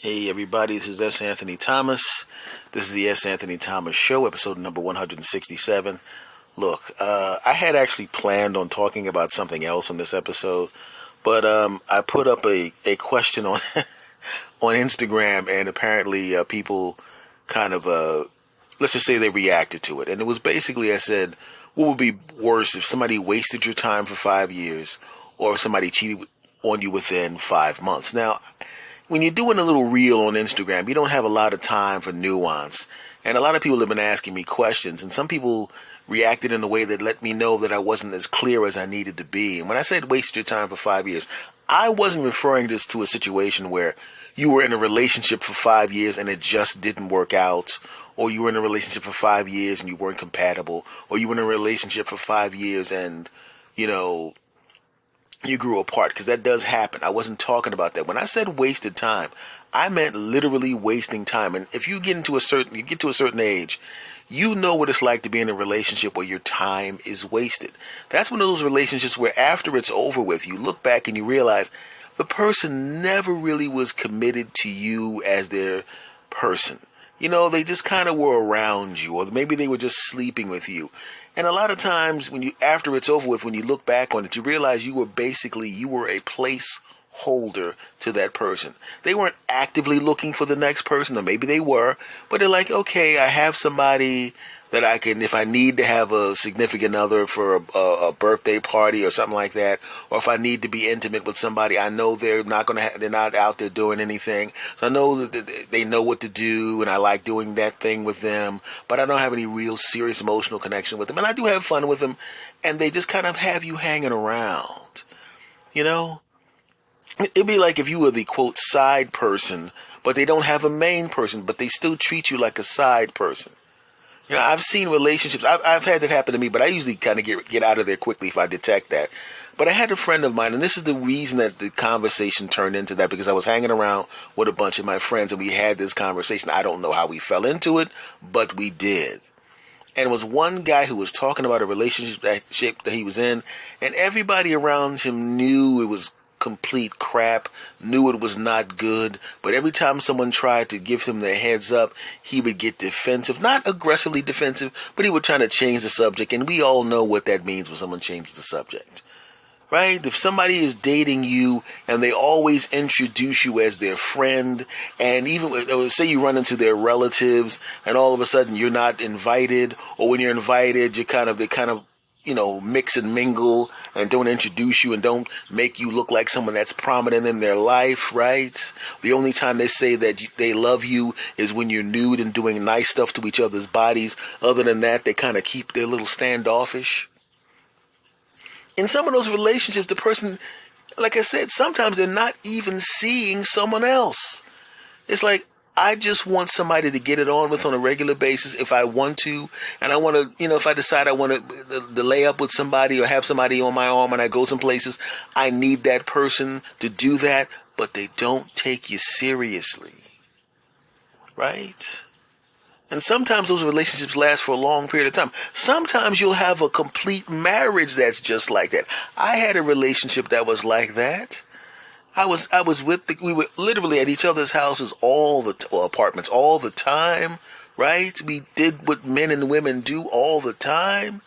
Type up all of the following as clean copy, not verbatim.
Hey everybody, this is S. Anthony Thomas. This is the S. Anthony Thomas Show, episode number 167. Look, I had actually planned on talking about something else on this episode, but I put up a question on on Instagram, and apparently people kind of, let's just say they reacted to it. And it was basically, I said, what would be worse if somebody wasted your time for 5 years or if somebody cheated on you within 5 months? Now, when you're doing a little reel on Instagram, you don't have a lot of time for nuance. And a lot of people have been asking me questions, and some people reacted in a way that let me know that I wasn't as clear as I needed to be. And when I said waste your time for 5 years, I wasn't referring this to a situation where you were in a relationship for 5 years and it just didn't work out, or you were in a relationship for 5 years and you weren't compatible, or you were in a relationship for 5 years and, you know, you grew apart, because that does happen. I wasn't talking about that. When I said wasted time, I meant literally wasting time. And if you get to a certain age, you know what it's like to be in a relationship where your time is wasted. That's one of those relationships where after it's over with, you look back and you realize the person never really was committed to you as their person. You know, they just kind of were around you, or maybe they were just sleeping with you. And a lot of times after it's over with, when you look back on it, you realize you were a placeholder to that person. They weren't actively looking for the next person, or maybe they were, but they're like, okay, I have somebody that I can, if I need to have a significant other for a birthday party or something like that, or if I need to be intimate with somebody, I know they're not out there doing anything. So I know that they know what to do, and I like doing that thing with them, but I don't have any real serious emotional connection with them. And I do have fun with them, and they just kind of have you hanging around. You know? It'd be like if you were the, quote, side person, but they don't have a main person, but they still treat you like a side person. You know, I've seen relationships. I've had that happen to me, but I usually kind of get out of there quickly if I detect that. But I had a friend of mine, and this is the reason that the conversation turned into that, because I was hanging around with a bunch of my friends, and we had this conversation. I don't know how we fell into it, but we did. And it was one guy who was talking about a relationship that he was in, and everybody around him knew it was complete crap, knew it was not good, but every time someone tried to give him the heads up, he would get defensive. Not aggressively defensive, but he would try to change the subject, and we all know what that means when someone changes the subject. Right? If somebody is dating you and they always introduce you as their friend, and even say you run into their relatives and all of a sudden you're not invited, or when you're invited, they kind of mix and mingle and don't introduce you and don't make you look like someone that's prominent in their life, right? The only time they say that they love you is when you're nude and doing nice stuff to each other's bodies. Other than that, they kind of keep their little standoffish. In some of those relationships, the person, like I said, sometimes they're not even seeing someone else. It's like, I just want somebody to get it on with on a regular basis if I want to. And I want to, if I decide I want to lay up with somebody or have somebody on my arm and I go some places, I need that person to do that. But they don't take you seriously. Right? And sometimes those relationships last for a long period of time. Sometimes you'll have a complete marriage that's just like that. I had a relationship that was like that. We were literally at each other's houses apartments all the time, right? We did what men and women do all the time.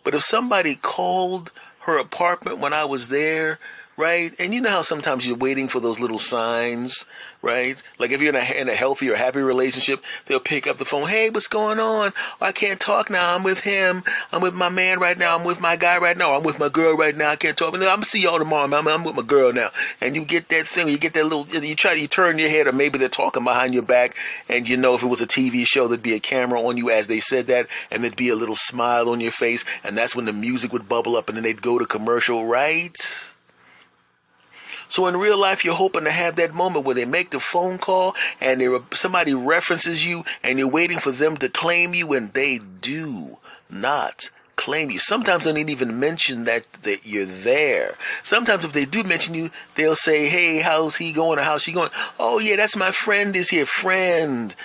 But if somebody called her apartment when I was there, right? And you know how sometimes you're waiting for those little signs, right? Like if you're in a healthy or happy relationship, they'll pick up the phone. Hey, what's going on? Oh, I can't talk now. I'm with him. I'm with my man right now. I'm with my guy right now. I'm with my girl right now. I can't talk. I'm going to see y'all tomorrow. I'm with my girl now. And you get that thing. You get that little, you turn your head, or maybe they're talking behind your back. And if it was a TV show, there'd be a camera on you as they said that. And there'd be a little smile on your face. And that's when the music would bubble up and then they'd go to commercial, right? So in real life, you're hoping to have that moment where they make the phone call and somebody references you and you're waiting for them to claim you, and they do not claim you. Sometimes they don't even mention that you're there. Sometimes if they do mention you, they'll say, hey, how's he going or how's she going? Oh, yeah, that's my friend is here. Friend.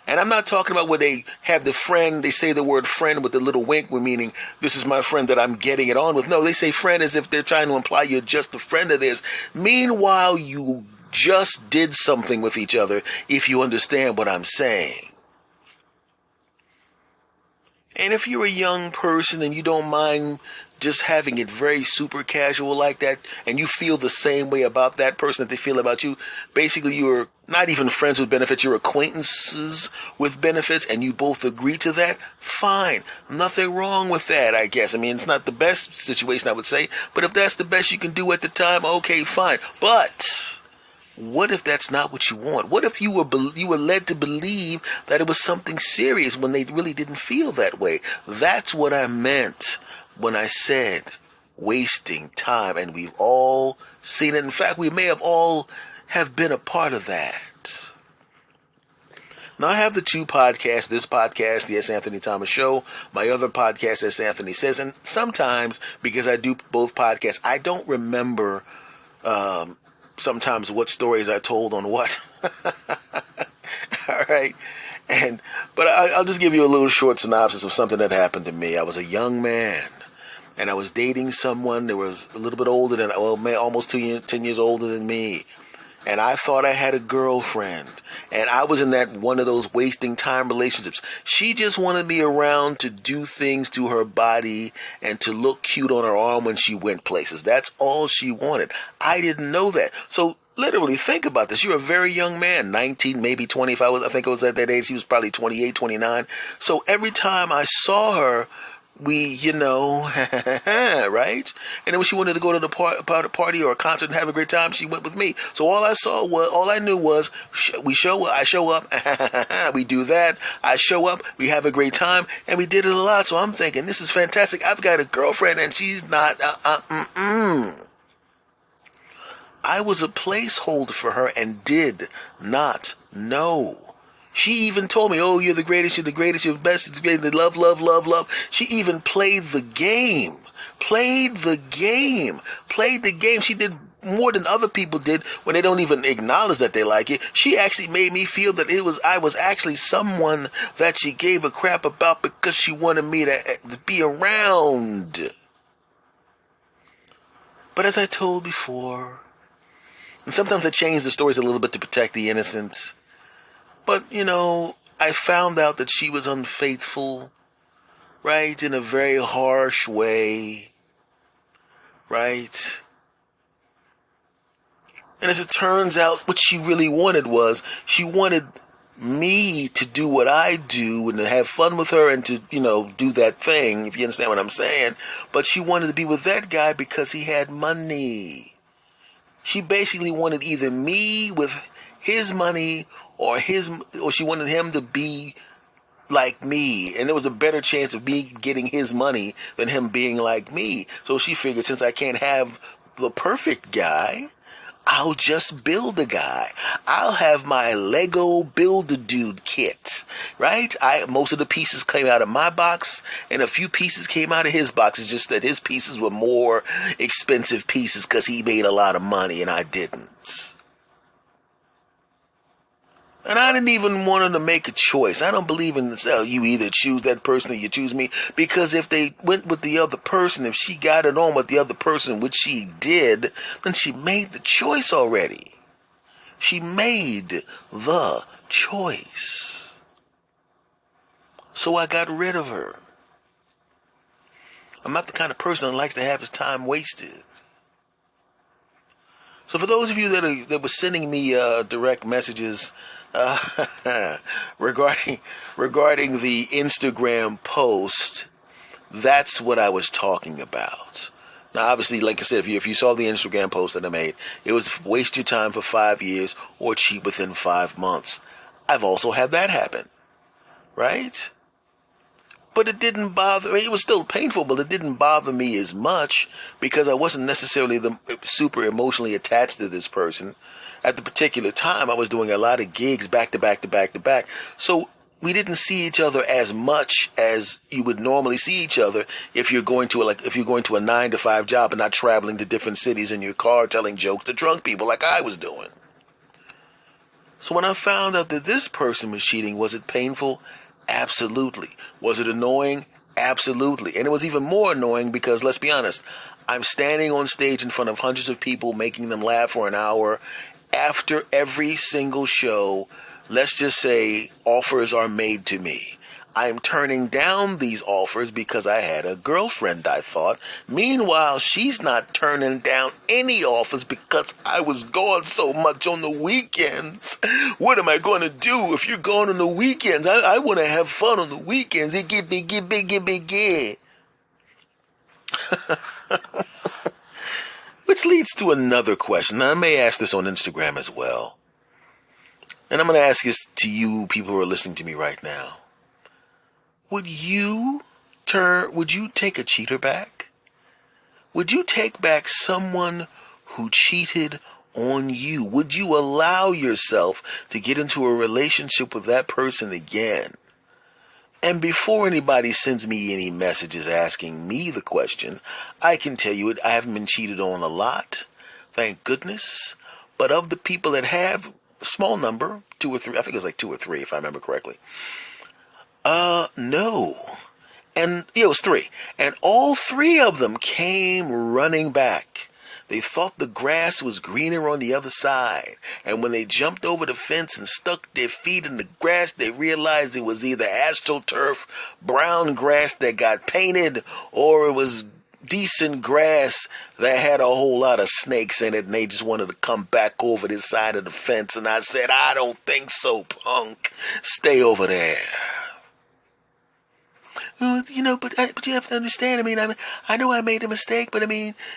And I'm not talking about where they have the friend, they say the word friend with a little wink, meaning this is my friend that I'm getting it on with. No, they say friend as if they're trying to imply you're just a friend of theirs. Meanwhile, you just did something with each other, if you understand what I'm saying. And if you're a young person and you don't mind just having it very super casual like that, and you feel the same way about that person that they feel about you, basically you're not even friends with benefits, you're acquaintances with benefits, and you both agree to that, fine. Nothing wrong with that, I guess. I mean, it's not the best situation, I would say, but if that's the best you can do at the time, okay, fine. But what if that's not what you want? What if you were led to believe that it was something serious when they really didn't feel that way? That's what I meant when I said wasting time, and we've all seen it. In fact, we may have been a part of that. Now, I have the two podcasts, this podcast, the S. Anthony Thomas Show, my other podcast, S. Anthony Says, and sometimes, because I do both podcasts, I don't remember sometimes what stories I told on what. All right. But I'll just give you a little short synopsis of something that happened to me. I was a young man, and I was dating someone that was a little bit older than, almost 10 years older than me. And I thought I had a girlfriend, and I was in that one of those wasting time relationships. She just wanted me around to do things to her body and to look cute on her arm when she went places. That's all she wanted. I didn't know that. So literally think about this. You're a very young man, 19, maybe 20. I think I was at that age. She was probably 28, 29. So every time I saw her, we, right? And then when she wanted to go to the party or a concert and have a great time, she went with me. So all I knew was, I show up, we do that, I show up, we have a great time, and we did it a lot. So I'm thinking, this is fantastic. I've got a girlfriend and she's not, I was a placeholder for her and did not know. She even told me, oh, you're the greatest, you're the best, you're the greatest, love, love, love, love. She even played the game. She did more than other people did when they don't even acknowledge that they like it. She actually made me feel that I was actually someone that she gave a crap about because she wanted me to be around. But as I told before, and sometimes I change the stories a little bit to protect the innocent, but, I found out that she was unfaithful, right, in a very harsh way, right? And as it turns out, what she really wanted was, she wanted me to do what I do and to have fun with her and to, do that thing, if you understand what I'm saying. But she wanted to be with that guy because he had money. She basically wanted either me with his money or she wanted him to be like me, and there was a better chance of me getting his money than him being like me. So she figured, since I can't have the perfect guy, I'll just build a guy. I'll have my Lego Build-A-Dude kit, right? Most of the pieces came out of my box, and a few pieces came out of his box. It's just that his pieces were more expensive pieces because he made a lot of money and I didn't. And I didn't even want her to make a choice. I don't believe in this, you either choose that person or you choose me. Because if they went with the other person, if she got it on with the other person, which she did, then she made the choice already. She made the choice. So I got rid of her. I'm not the kind of person that likes to have his time wasted. So for those of you that were sending me direct messages regarding the Instagram post, that's what I was talking about. Now, obviously, like I said, if you saw the Instagram post that I made, it was waste your time for 5 years or cheat within 5 months. I've also had that happen, right? But it didn't bother me. It was still painful, but it didn't bother me as much because I wasn't necessarily super emotionally attached to this person. At the particular time, I was doing a lot of gigs back to back to back to back. So we didn't see each other as much as you would normally see each other if you're going to a 9-to-5 job and not traveling to different cities in your car telling jokes to drunk people like I was doing. So when I found out that this person was cheating, was it painful? Absolutely. Was it annoying? Absolutely. And it was even more annoying because, let's be honest, I'm standing on stage in front of hundreds of people, making them laugh for an hour, after every single show, let's just say offers are made to me. I'm turning down these offers because I had a girlfriend, I thought. Meanwhile, she's not turning down any offers because I was gone so much on the weekends. What am I going to do if you're gone on the weekends? I want to have fun on the weekends. It get big. Which leads to another question. Now, I may ask this on Instagram as well. And I'm going to ask this to you people who are listening to me right now. Would you take a cheater back? Would you take back someone who cheated on you? Would you allow yourself to get into a relationship with that person again? And before anybody sends me any messages asking me the question, I can tell you I haven't been cheated on a lot, thank goodness. But of the people that have, a small number, 2 or 3, I think it was like 2 or 3 if I remember correctly. No. And it was 3. And all 3 of them came running back. They thought the grass was greener on the other side. And when they jumped over the fence and stuck their feet in the grass, they realized it was either AstroTurf, brown grass that got painted, or it was decent grass that had a whole lot of snakes in it, and they just wanted to come back over this side of the fence. And I said, I don't think so, punk. Stay over there. But you have to understand. I know I made a mistake, but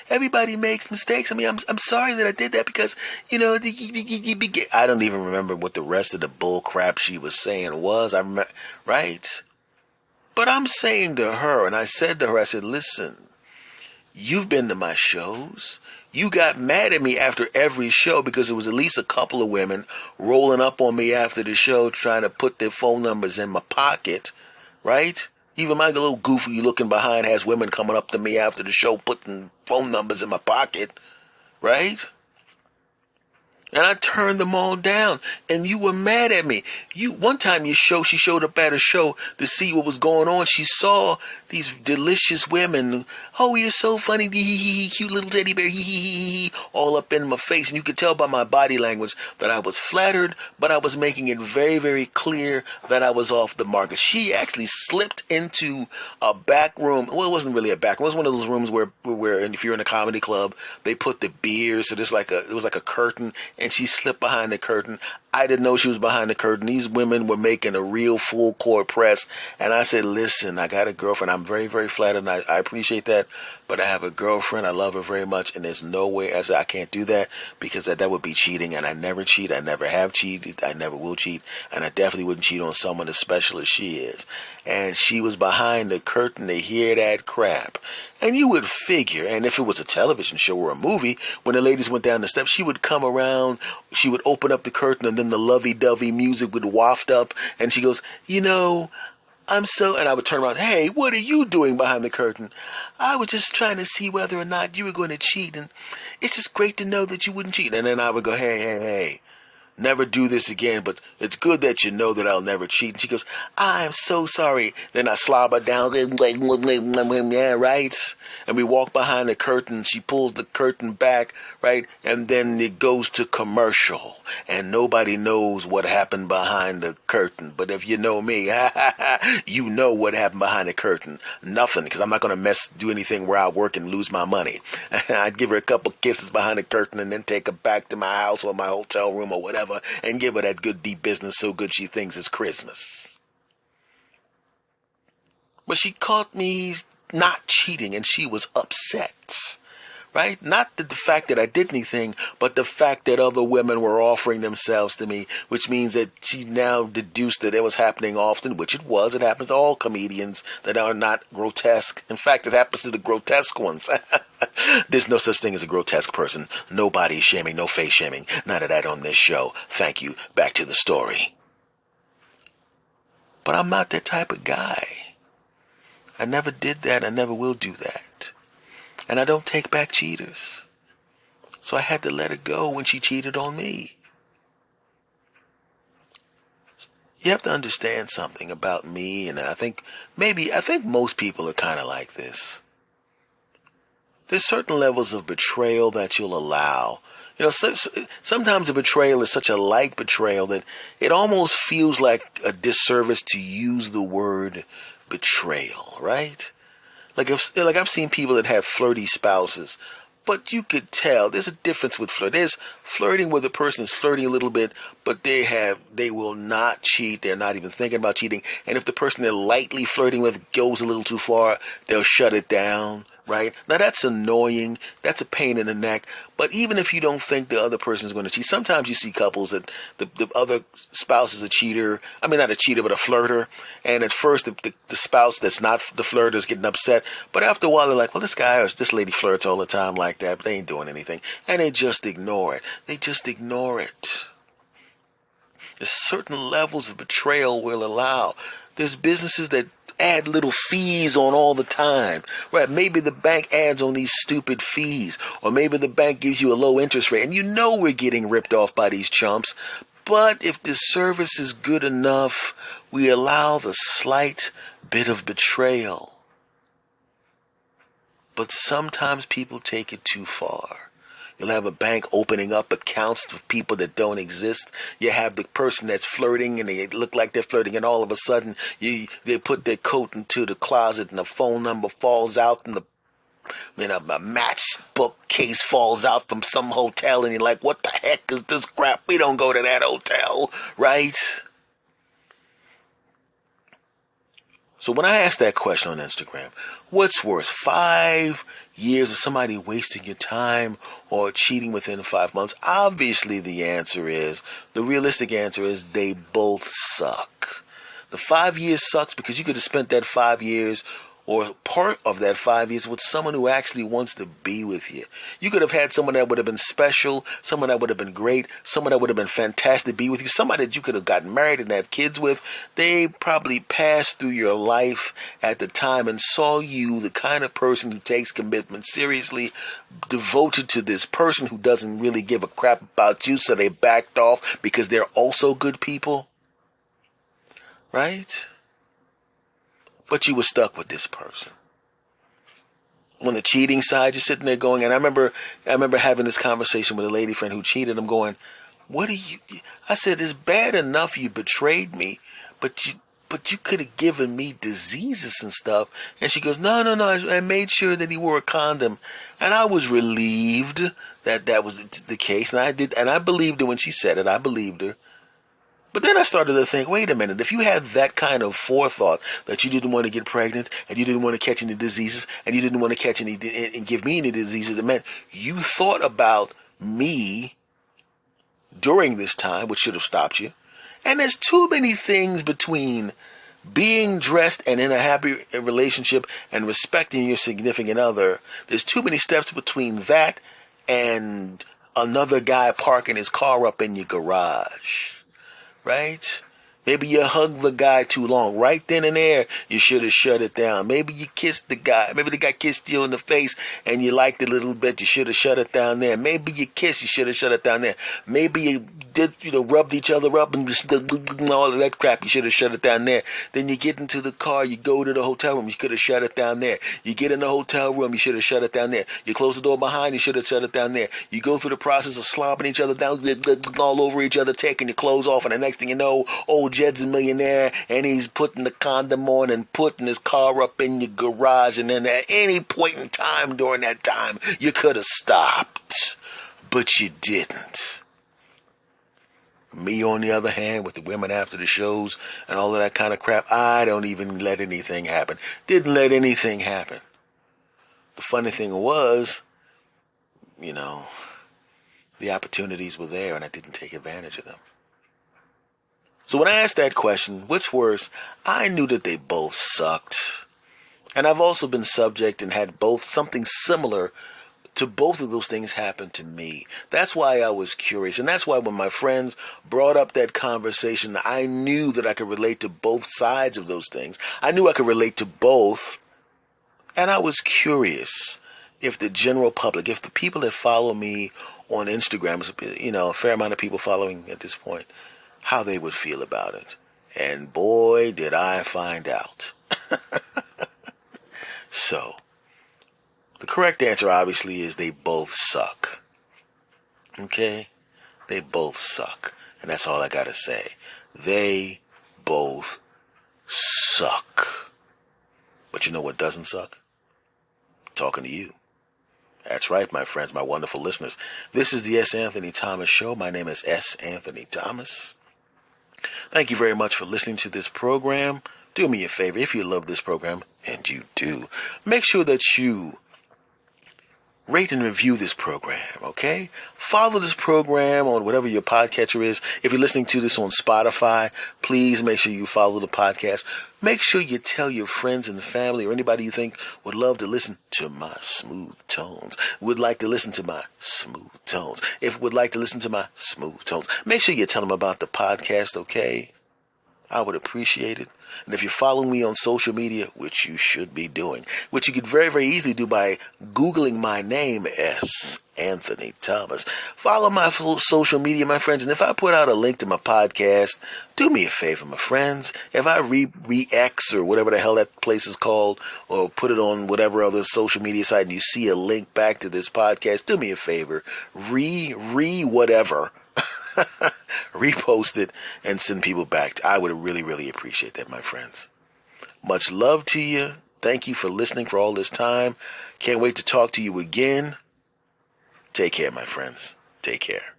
everybody makes mistakes. I'm sorry that I did that because, I don't even remember what the rest of the bull crap she was saying was. I remember, right? But I'm saying to her, and I said to her, I said, listen, you've been to my shows. You got mad at me after every show because there was at least a couple of women rolling up on me after the show trying to put their phone numbers in my pocket, right? Even my little goofy looking behind has women coming up to me after the show putting phone numbers in my pocket, right? And I turned them all down. And you were mad at me. One time she showed up at a show to see what was going on. She saw these delicious women. Oh, you're so funny. Cute little teddy bear. All up in my face. And you could tell by my body language that I was flattered, but I was making it very, very clear that I was off the market. She actually slipped into a back room. Well, it wasn't really a back room. It was one of those rooms where if you're in a comedy club, they put the beers. So it was like a curtain. And she slipped behind the curtain. I didn't know she was behind the curtain. These women were making a real full court press. And I said, listen, I got a girlfriend. I'm very, very flattered, and I appreciate that. But I have a girlfriend. I love her very much. And there's no way I can't do that because that would be cheating. And I never cheat. I never have cheated. I never will cheat. And I definitely wouldn't cheat on someone as special as she is. And she was behind the curtain to hear that crap. And you would figure, and if it was a television show or a movie, when the ladies went down the steps, she would come around, she would open up the curtain, and then the lovey-dovey music would waft up, and she goes, and I would turn around, hey, what are you doing behind the curtain? I was just trying to see whether or not you were going to cheat, and it's just great to know that you wouldn't cheat. And then I would go, hey, never do this again, but it's good that you know that I'll never cheat. And she goes, I'm so sorry. Then I slobber down, yeah, right? And we walk behind the curtain. She pulls the curtain back, right? And then it goes to commercial. And nobody knows what happened behind the curtain. But if you know me, you know what happened behind the curtain. Nothing, because I'm not going to do anything where I work and lose my money. I'd give her a couple kisses behind the curtain and then take her back to my house or my hotel room or whatever, and give her that good deep business so good she thinks it's Christmas. But she caught me not cheating, and she was upset, right? Not the fact that I did anything, but the fact that other women were offering themselves to me, which means that she now deduced that it was happening often, which it was. It happens to all comedians that are not grotesque. In fact, it happens to the grotesque ones. There's no such thing as a grotesque person. No body shaming, no face shaming. None of that on this show. Thank you. Back to the story. But I'm not that type of guy. I never did that. I never will do that. And I don't take back cheaters. So I had to let it go when she cheated on me. You have to understand something about me, and I think most people are kind of like this. There's certain levels of betrayal that you'll allow Sometimes a betrayal is such a light betrayal that it almost feels like a disservice to use the word betrayal, right? Like I've seen people that have flirty spouses, but you could tell there's a difference with flirt. There's flirting where the person is flirting a little bit, but they will not cheat. They're not even thinking about cheating. And if the person they're lightly flirting with goes a little too far, they'll shut it down. Right? Now that's annoying. That's a pain in the neck. But even if you don't think the other person is going to cheat, sometimes you see couples that the other spouse is a cheater. I mean, not a cheater, but a flirter. And at first, the spouse that's not the flirter is getting upset. But after a while, they're like, well, this guy or this lady flirts all the time like that, but they ain't doing anything. And they just ignore it. They just ignore it. There's certain levels of betrayal we'll allow. There's businesses that add little fees on all the time, right? Maybe the bank adds on these stupid fees, or maybe the bank gives you a low interest rate, and you know we're getting ripped off by these chumps. But if the service is good enough, we allow the slight bit of betrayal. But sometimes people take it too far. You'll have a bank opening up accounts for people that don't exist. You have the person that's flirting and they look like they're flirting, and all of a sudden they put their coat into the closet and the phone number falls out and a matchbook case falls out from some hotel, and you're like, what the heck is this crap? We don't go to that hotel, right? So when I asked that question on Instagram, what's worse, 5 years of somebody wasting your time or cheating within 5 months? Obviously the realistic answer is they both suck. The 5 years sucks because you could have spent that 5 years or part of that 5 years with someone who actually wants to be with you. You could have had someone that would have been special, someone that would have been great, someone that would have been fantastic to be with you, somebody that you could have gotten married and have kids with. They probably passed through your life at the time and saw you, the kind of person who takes commitment seriously, devoted to this person who doesn't really give a crap about you, so they backed off because they're also good people. Right? But you were stuck with this person. On the cheating side, you're sitting there going, and I remember having this conversation with a lady friend who cheated. I'm going, I said, it's bad enough you betrayed me, but you could have given me diseases and stuff. And she goes, no, I made sure that he wore a condom. And I was relieved that was the case. And I believed her when she said it. I believed her. But then I started to think, wait a minute, if you had that kind of forethought that you didn't want to get pregnant and you didn't want to catch any diseases and you didn't want to catch any and give me any diseases, it meant you thought about me during this time, which should have stopped you. And there's too many things between being dressed and in a happy relationship and respecting your significant other. There's too many steps between that and another guy parking his car up in your garage. Right? Maybe you hugged the guy too long. Right then and there, you should have shut it down. Maybe you kissed the guy. Maybe the guy kissed you in the face and you liked it a little bit. You should have shut it down there. Maybe you kissed. You should have shut it down there. Maybe you did, rubbed each other up and just all of that crap. You should have shut it down there. Then you get into the car. You go to the hotel room. You could have shut it down there. You get in the hotel room. You should have shut it down there. You close the door behind. You should have shut it down there. You go through the process of slobbing each other down, all over each other, taking your clothes off, and the next thing you know, old Jed's a millionaire, and he's putting the condom on and putting his car up in your garage. And then at any point in time during that time, you could have stopped, but you didn't. Me, on the other hand, with the women after the shows and all of that kind of crap, I don't even let anything happen. Didn't let anything happen. The funny thing was, the opportunities were there and I didn't take advantage of them. So when I asked that question, what's worse, I knew that they both sucked. And I've also been subject and had both something similar to both of those things happen to me. That's why I was curious. And that's why when my friends brought up that conversation, I knew that I could relate to both sides of those things. I knew I could relate to both. And I was curious if the general public, if the people that follow me on Instagram, a fair amount of people following at this point, how they would feel about it. And boy, did I find out. So, the correct answer obviously is they both suck. Okay? They both suck. And that's all I gotta say. They both suck. But you know what doesn't suck? Talking to you. That's right, my friends, my wonderful listeners. This is the S. Anthony Thomas Show. My name is S. Anthony Thomas. Thank you very much for listening to this program. Do me a favor, if you love this program, and you do, make sure that you rate and review this program, okay? Follow this program on whatever your podcatcher is. If you're listening to this on Spotify, please make sure you follow the podcast. Make sure you tell your friends and family or anybody you think would love to listen to my smooth tones, would like to listen to my smooth tones, make sure you tell them about the podcast, okay? I would appreciate it. And if you're following me on social media, which you should be doing, which you could very, very easily do by Googling my name, S. Anthony Thomas. Follow my social media, my friends. And if I put out a link to my podcast, do me a favor, my friends. If I re-X or whatever the hell that place is called, or put it on whatever other social media site and you see a link back to this podcast, do me a favor. Whatever. Repost it and send people back. I would really, really appreciate that, my friends. Much love to you. Thank you for listening for all this time. Can't wait to talk to you again. Take care, my friends. Take care.